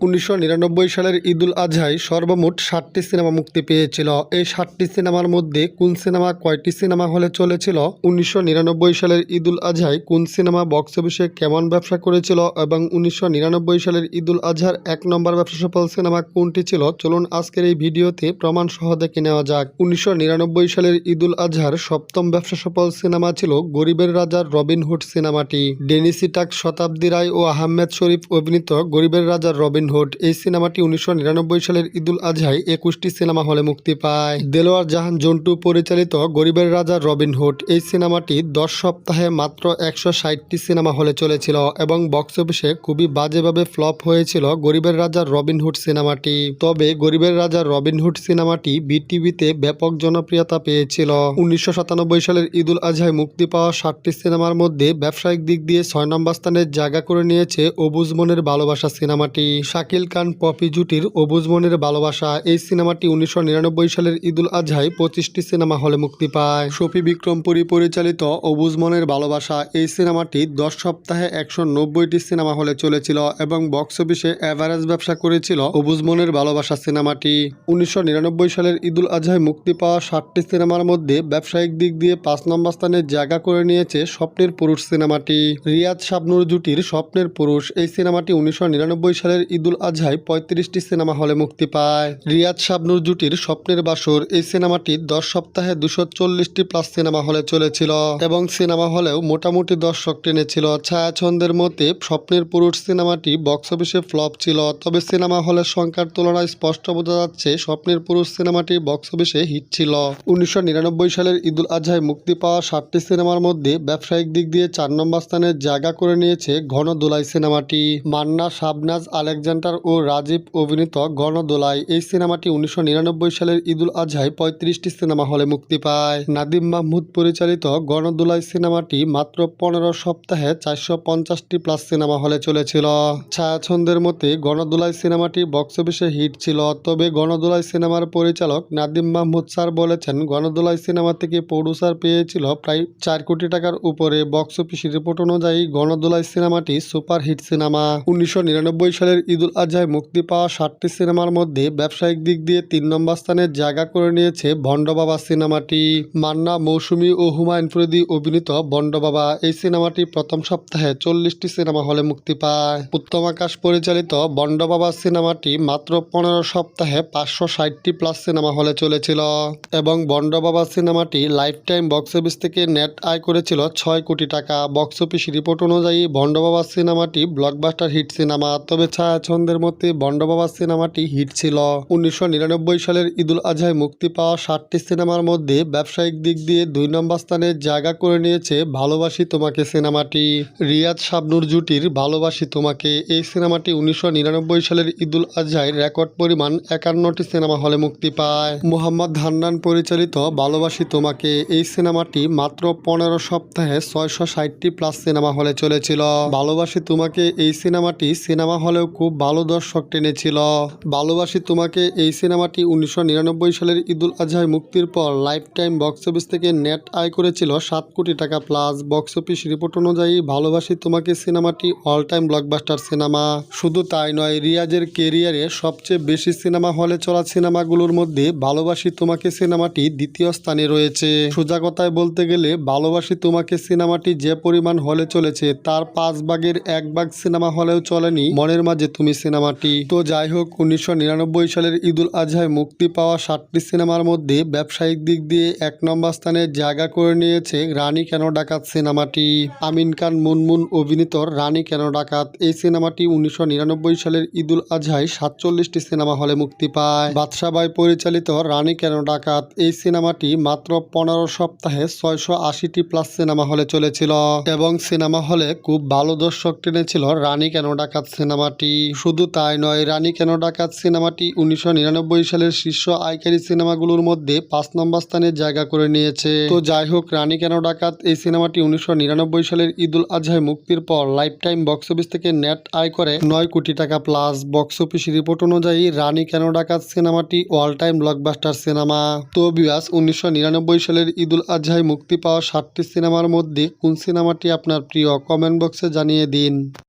1999 সালের ঈদুল আজহায় সর্বমোট 60টি সিনেমা মুক্তি পেয়েছিল। এই 60টি সিনেমার মধ্যে কোন সিনেমা কয়টি সিনেমা হলে চলেছিল, 1999 সালের ঈদুল আজহায় কোন সিনেমা বক্স অফিসে কেমন ব্যবসা করেছিল এবং 1999 সালের ঈদুল আজহার 1 নম্বর ব্যবসা সফল সিনেমা কোনটি ছিল, চলুন আজকের এই ভিডিওতে প্রমাণ সহ দেখে নেওয়া যাক। 1999 সালের ঈদুল আজহার 7ম ব্যবসা সফল সিনেমা ছিল গরিবের রাজা রবিনহুড সিনেমাটি। ডেনিস ইটাক, শতাব্দী রায় ও আহমেদ শরীফ অভিনীত গরিবের রাজা রবিনহুড এই সিনেমাটি 1999 সালের ঈদুল আজহায় 21টি সিনেমা হলে মুক্তি পায়। দেলোয়ার জাহান জন্টু পরিচালিত গরিবের রাজা রবিনহুড এই সিনেমাটি 10 সপ্তাহে মাত্র 160টি সিনেমা হলে চলেছিল এবং বক্স অফিসে খুবই বাজেভাবে ফ্লপ হয়েছিল গরিবের রাজা রবিনহুড সিনেমাটি। তবে গরিবের রাজা রবিনহুড সিনেমাটি বিটিভিতে ব্যাপক জনপ্রিয়তা পেয়েছিল। 1997 সালের ঈদুল আজহায় মুক্তি পাওয়া 60টি সিনেমার মধ্যে ব্যবসায়িক দিক দিয়ে 6 নম্বর স্থানে জায়গা করে নিয়েছে অবুজ মনের ভালোবাসা সিনেমাটি। শাকিল খান পপি জুটির অবুজ মনের ভালোবাসা এই সিনেমাটি 1999 সালের ঈদুল আজহায় 25টি সিনেমা হলে মুক্তি পায়। শফি বিক্রমপুরী পরিচালিত অবুজ মনের ভালোবাসা এই সিনেমাটি 10 সপ্তাহে 190টি সিনেমা হলে চলেছিল এবং বক্স অফিসে এভারেজ ব্যবসা করেছিল অবুজ মনের ভালোবাসা সিনেমাটি। 1999 সালের ঈদুল আজহায় মুক্তি পাওয়া 60টি সিনেমার মধ্যে ব্যবসায়িক দিক দিয়ে 5 নম্বর স্থানে জায়গা করে নিয়েছে স্বপ্নের পুরুষ সিনেমাটি। রিয়াজ শাবনূর জুটির স্বপ্নের পুরুষ এই সিনেমাটি 1999 সালের ঈদুল আজহায় 35টি সিনেমা হলে মুক্তি পায়। রিয়াজ শাবনূর জুটির স্বপ্নের বাসর এই সিনেমাটি 10 সপ্তাহে 240টি প্লাস সিনেমা হলে চলেছিল এবং সিনেমা হলেও মোটামুটি দর্শক টেনেছিল। ছায়াছন্দের মতে স্বপ্নের পুরুষ সিনেমাটি বক্স অফিসে ফ্লপ ছিল, তবে সিনেমা হলের সংখ্যার তুলনায় স্পষ্ট বোঝা যাচ্ছে স্বপ্নের পুরুষ সিনেমাটি বক্স অফিসে হিট ছিল। 1999 সালের ঈদুল আজহায় মুক্তি পাওয়া 60টি সিনেমার মধ্যে ব্যবসায়িক দিক দিয়ে 4 নম্বর স্থানে জায়গা করে নিয়েছে ঘনদোলাই সিনেমাটি। মান্না, শাবনাজ, আলেকজান্ডার ও রাজীব অভিনীত ঘনদোলাই এই সিনেমাটি 1999 সালের ঈদুল আজহায় 35টি সিনেমা হলে মুক্তি পায়। নাদিম মাহমুদ পরিচালিত ঘনদোলাই সিনেমাটি মাত্র 15 সপ্তাহে 450টি প্লাস সিনেমা হলে চলেছিল। ছায়াছন্দের মতে ঘনদোলাই সিনেমাটি বক্স অফিসে হিট ছিল, তবে ঘনদোলাই সিনেমার পরিচালক নাদিম মাহমুদ স্যার বলেছেন ঘনদোলাই সিনেমা থেকে প্রডিউসার পেয়েছিল প্রায় 4 কোটি টাকার উপরে। বক্স অফিস রিপোর্ট অনুযায়ী ঘনদোলাই সিনেমাটি সুপার হিট সিনেমা। 1999 সালের ঈদুল আজহায় মুক্তি পাওয়া 60টি সিনেমার মধ্যে ব্যবসায়িক দিক দিয়ে 3 নম্বর স্থানে জায়গা করে নিয়েছে ভণ্ড বাবা সিনেমাটি। মান্না, মৌসুমী ও হুমায়ুন ফরিদি অভিনীত ভণ্ড বাবা এই সিনেমাটি প্রথম সপ্তাহে 40টি সিনেমা হলে মুক্তি পায়। উত্তম আকাশ পরিচালিত ভণ্ড বাবা সিনেমাটি মাত্র 15 সপ্তাহে 560টি প্লাস সিনেমা হলে চলেছিল এবং ভণ্ড বাবা সিনেমাটি লাইফ টাইম বক্স অফিস থেকে নেট আয় করেছিল 6 কোটি টাকা। বক্স অফিস রিপোর্ট অনুযায়ী ভণ্ড বাবা সিনেমাটি ব্লকবাস্টার হিট সিনেমা, তবে ছায়াছন্দের মধ্যে ভণ্ড বাবা সিনেমাটি হিট ছিল। 1999 সালের ঈদুল আজহায় মুক্তি পাওয়া 60টি সিনেমার মধ্যে ব্যবসায়িক দিক দিয়ে 2 নম্বর স্থানে জায়গা করে নিয়েছে ভালোবাসি তোমাকে সিনেমাটি। রিয়াজ শাবনূর জুটির ভালোবাসি তোমাকে এই সিনেমাটি 1999 সালের ঈদুল আজহায় রেকর্ড পরিমাণ 51টি সিনেমা হলে মুক্তি পায়। মোহাম্মদ হান্নান পরিচালিত ভালোবাসি তোমাকে এই সিনেমাটি মাত্র 15 সপ্তাহে 660টি প্লাস সিনেমা হলে চলেছিল। ভালোবাসি তোমাকে এই সিনেমাটি সিনেমা হলেও খুব ভালো দর্শক টেনেছিল। ভালোবাসি তোমাকে এই সিনেমাটি 1999 সালের ঈদুল আজহায় মুক্তির পর লাইফ টাইম বক্স অফিস থেকে নেট আয় করেছিল 7 কোটি টাকা প্লাস। বক্স অফিস রিপোর্ট অনুযায়ী ভালোবাসি তোমাকে সিনেমাটি অল টাইম ব্লকবাস্টার সিনেমা। শুধু তাই নয়, রিয়াজের কেরিয়ারে সবচেয়ে বেশি সিনেমা হলে চলা সিনেমাগুলোর মধ্যে ভালোবাসি তোমাকে সিনেমাটি দ্বিতীয় স্থানে রয়েছে। সোজা কথায় বলতে গেলে ভালোবাসি তোমাকে সিনেমাটি যে পরিমাণ হলে চলেছে তার 5 ভাগের 1 ভাগ সিনেমা হলেও চলেনি মনের মাঝে তুমি সিনেমাটি। তো যাই হোক, 1999 সালের ঈদুল আজহায় মুক্তি পাওয়া 60টি সিনেমার মধ্যে ব্যবসায়িক দিক দিয়ে 1 নম্বর স্থানে জায়গা করে নিয়েছে রানী কেন ডাকাত সিনেমাটি। আমিন খান মুনমুন অভিনীত রানী কেন ডাকাত এই সিনেমাটি 1999 সালের ঈদুল আজহায় 47টি সিনেমা হলে মুক্তি পায়। বাদশা ভাই পরিচালিত রানী কেন ডাকাত এই সিনেমাটি মাত্র 15 সপ্তাহে 680টি প্লাস সিনেমা হলে চলেছিল এবং সিনেমা হলে খুব ভালো দর্শক টেনেছিল রানী কেন ডাকাত সিনেমাটি। শুধু তাই নয়, রানী কেন ডাকাত সিনেমাটি 1999 সালের শীর্ষ আয়কারী সিনেমাগুলোর মধ্যে 5 নম্বর স্থানে জায়গা করে নিয়েছে। তো যাই হোক, রানী কেন ডাকাত এই সিনেমাটি 1999 সালের ঈদুল আজহায় মুক্তির পর লাইফ টাইম বক্স অফিস থেকে নেট আয় করে 9 কোটি টাকা প্লাস। বক্স অফিস রিপোর্ট অনুযায়ী রানী কেন ডাকাত সিনেমাটি অল টাইম ব্লকবাস্টার সিনেমা। তো ভিউয়ার্স, 1999 সালের ঈদুল আজহায় মুক্তি পাওয়া 60টি সিনেমার মধ্যে কোন সিনেমাটি আপনার প্রিয়, কমেন্ট বক্সে জানিয়ে দিন।